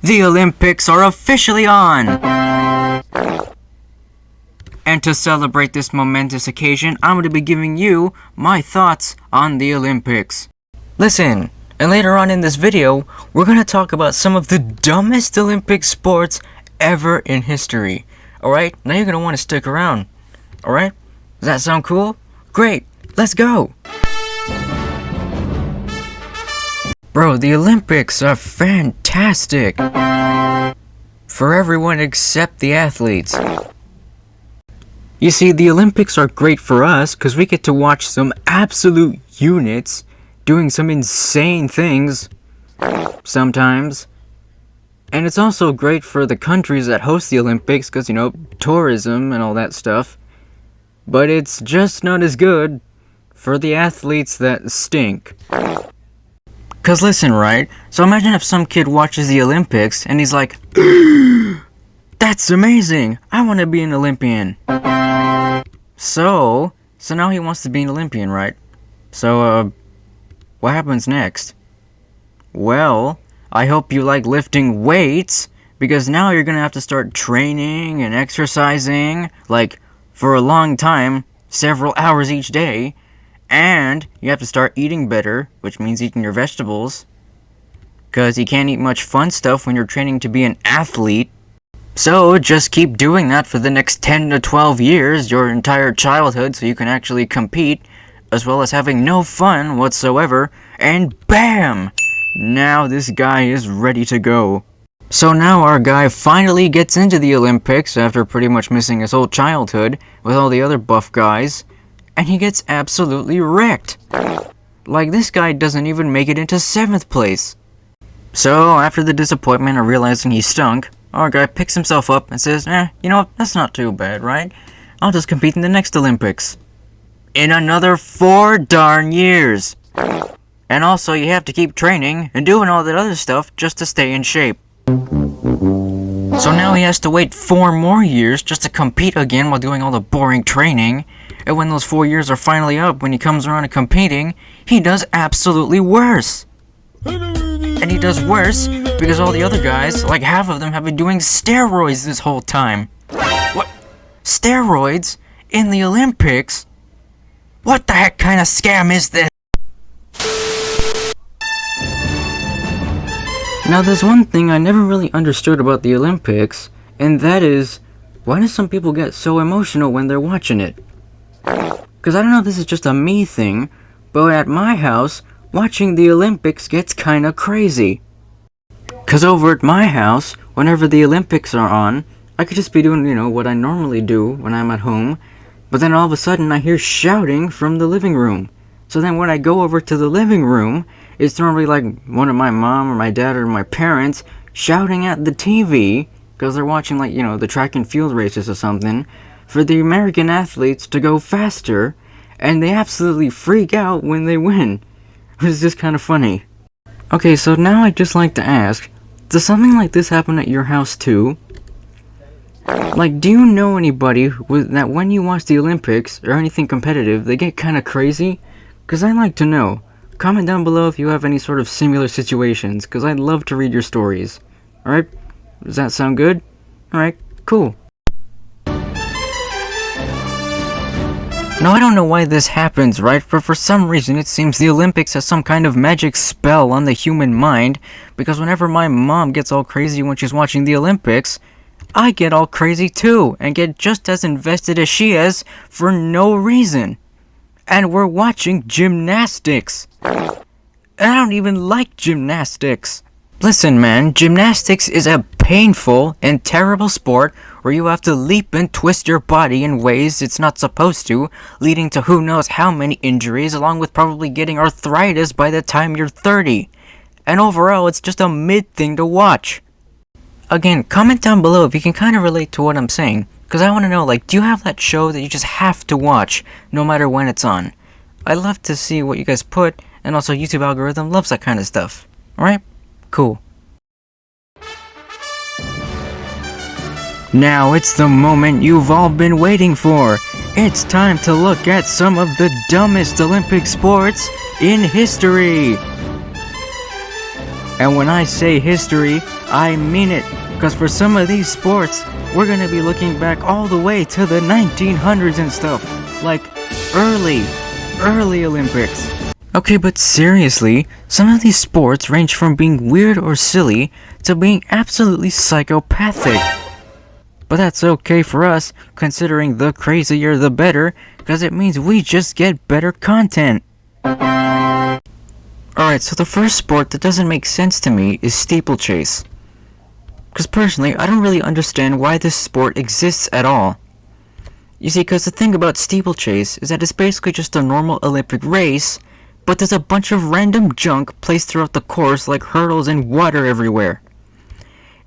The Olympics are officially on! And to celebrate this momentous occasion, I'm going to be giving you my thoughts on the Olympics. Listen, and later on in this video, we're going to talk about some of the dumbest Olympic sports ever in history. Alright, now you're going to want to stick around. Alright, does that sound cool? Great, let's go! Bro, the Olympics are fantastic! For everyone except the athletes. You see, the Olympics are great for us because we get to watch some absolute units doing some insane things sometimes. And it's also great for the countries that host the Olympics because, you know, tourism and all that stuff. But it's just not as good for the athletes that stink. Cause listen, right? So imagine if some kid watches the Olympics and he's like, that's amazing! I want to be an Olympian. So now he wants to be an Olympian, right? So, what happens next? Well, I hope you like lifting weights, because now you're gonna have to start training and exercising, like, for a long time, several hours each day. And you have to start eating better, which means eating your vegetables. Because you can't eat much fun stuff when you're training to be an athlete. So just keep doing that for the next 10 to 12 years, your entire childhood, so you can actually compete, as well as having no fun whatsoever. And BAM! Now this guy is ready to go. So now our guy finally gets into the Olympics after pretty much missing his whole childhood with all the other buff guys. And he gets absolutely wrecked. Like, this guy doesn't even make it into 7th place. So, after the disappointment of realizing he stunk, our guy picks himself up and says, you know what, that's not too bad, right? I'll just compete in the next Olympics. In another 4 darn years. And also, you have to keep training and doing all that other stuff just to stay in shape. So now he has to wait 4 more years just to compete again while doing all the boring training. And when those 4 years are finally up, when he comes around to competing, he does absolutely worse. And he does worse because all the other guys, like half of them, have been doing steroids this whole time. What? Steroids? In the Olympics? What the heck kind of scam is this? Now there's one thing I never really understood about the Olympics, and that is, why do some people get so emotional when they're watching it? Because I don't know if this is just a me thing, but at my house, watching the Olympics gets kinda crazy. Because over at my house, whenever the Olympics are on, I could just be doing, you know, what I normally do when I'm at home, but then all of a sudden I hear shouting from the living room. So then when I go over to the living room, it's normally like one of my mom or my dad or my parents shouting at the TV, because they're watching, like, you know, the track and field races or something, for the American athletes to go faster, and they absolutely freak out when they win. It's just kind of funny. Okay, so now I'd just like to ask, does something like this happen at your house too? Like, do you know anybody that when you watch the Olympics, or anything competitive, they get kind of crazy? Because I'd like to know. Comment down below if you have any sort of similar situations, because I'd love to read your stories. Alright? Does that sound good? Alright, cool. Now, I don't know why this happens, right? But for some reason, it seems the Olympics has some kind of magic spell on the human mind, because whenever my mom gets all crazy when she's watching the Olympics, I get all crazy too, and get just as invested as she is, for no reason. And we're watching gymnastics. And I don't even like gymnastics. Listen, man, gymnastics is a painful and terrible sport where you have to leap and twist your body in ways it's not supposed to, leading to who knows how many injuries, along with probably getting arthritis by the time you're 30. And overall, it's just a mid thing to watch. Again, comment down below if you can kind of relate to what I'm saying, because I want to know, like, do you have that show that you just have to watch, no matter when it's on? I'd love to see what you guys put, and also YouTube algorithm loves that kind of stuff. Alright? Cool. Now it's the moment you've all been waiting for. It's time to look at some of the dumbest Olympic sports in history. And when I say history, I mean it, because for some of these sports, we're gonna be looking back all the way to the 1900s and stuff, like early Olympics. Okay, but seriously, some of these sports range from being weird or silly to being absolutely psychopathic. But that's okay for us, considering the crazier the better, because it means we just get better content. Alright, so the first sport that doesn't make sense to me is steeplechase. Because personally, I don't really understand why this sport exists at all. You see, because the thing about steeplechase is that it's basically just a normal Olympic race, but there's a bunch of random junk placed throughout the course like hurdles and water everywhere.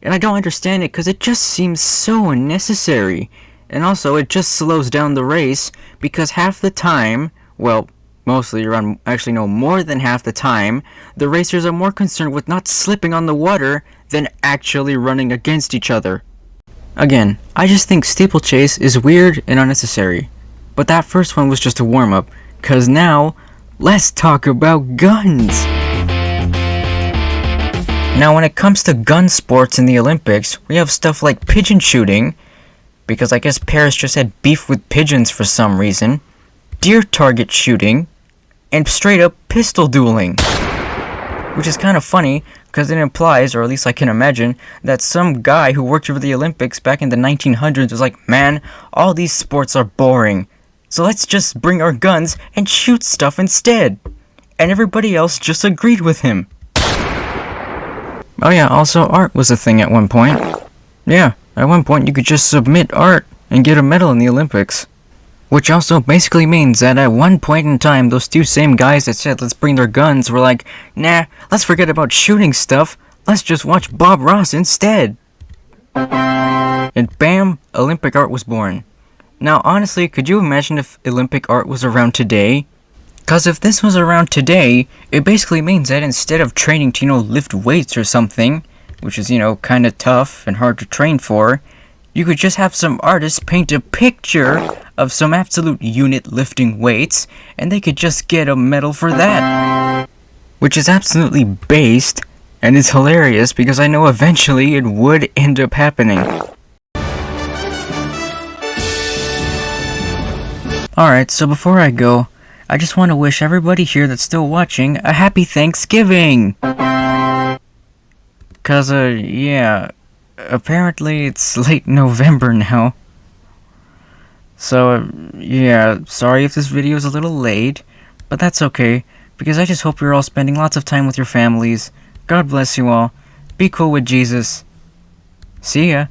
And I don't understand it because it just seems so unnecessary. And also, it just slows down the race because half the time, well, mostly around, actually no, more than half the time, the racers are more concerned with not slipping on the water than actually running against each other. Again, I just think steeplechase is weird and unnecessary. But that first one was just a warm-up, cause now, let's talk about guns! Now when it comes to gun sports in the Olympics, we have stuff like pigeon shooting, because I guess Paris just had beef with pigeons for some reason, deer target shooting, and straight up pistol dueling. Which is kind of funny, because it implies, or at least I can imagine, that some guy who worked for the Olympics back in the 1900s was like, man, all these sports are boring, so let's just bring our guns and shoot stuff instead. And everybody else just agreed with him. Oh yeah, also art was a thing at one point. Yeah, at one point you could just submit art and get a medal in the Olympics. Which also basically means that at one point in time, those two same guys that said let's bring their guns were like, nah, let's forget about shooting stuff, let's just watch Bob Ross instead. And bam, Olympic art was born. Now honestly, could you imagine if Olympic art was around today? Cause if this was around today, it basically means that instead of training to, lift weights or something, which is, kinda tough and hard to train for, you could just have some artists paint a picture of some absolute unit lifting weights, and they could just get a medal for that. Which is absolutely based, and is hilarious because I know eventually it would end up happening. Alright, so before I go, I just want to wish everybody here that's still watching a happy Thanksgiving! Cause, yeah, apparently it's late November now. So, yeah, sorry if this video is a little late, but that's okay, because I just hope you're all spending lots of time with your families. God bless you all. Be cool with Jesus. See ya.